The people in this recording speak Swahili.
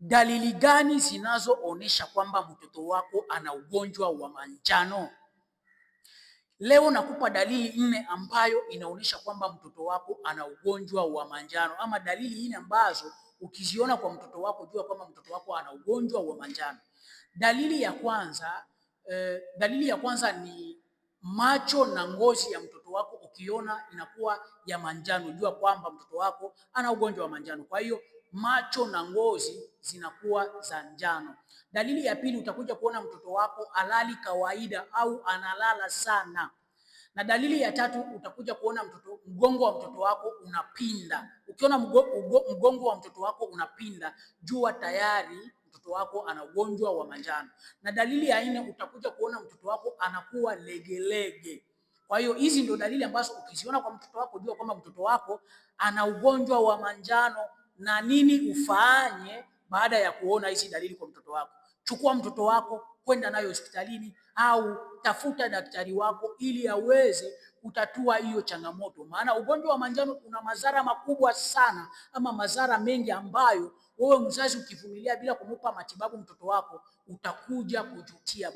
Dalili gani zinazoonesha kwamba mtoto wako ana ugonjwa wa manjano? Leo nakupa dalili 4 ambayo inaonyesha kwamba mtoto wako ana ugonjwa wa manjano, ama dalili 4 ambazo ukiziona kwa mtoto wako jua kwamba mtoto wako ana ugonjwa wa manjano. Dalili ya kwanza ni macho na ngozi ya mtoto wako ukiona inakuwa ya manjano, jua kwamba mtoto wako ana ugonjwa wa manjano. Kwa hiyo macho na ngozi zinakuwa za njano. Dalili ya pili, utakuja kuona mtoto wako halali kawaida au analala sana. Na dalili ya tatu, utakuja kuona mgongo wa mtoto wako unapinda. Ukiona mgongo wa mtoto wako unapinda, jua tayari mtoto wako ana ugonjwa wa manjano. Na dalili ya 4, utakuja kuona mtoto wako anakuwa legelege. Kwa hiyo hizi ndio dalili ambazo ukiziona kwa mtoto wako jua kwamba mtoto wako ana ugonjwa wa manjano. Na nini ufanye baada ya kuona hizi dalili kwa mtoto wako? Chukua mtoto wako kwenda nayo hospitalini au tafuta daktari wako ili aweze kutatua hiyo changamoto, maana ugonjwa wa manjano una madhara makubwa sana, ama madhara mengi ambayo wewe mzazi ukivumilia bila kumupa matibabu mtoto wako utakuja kujutia.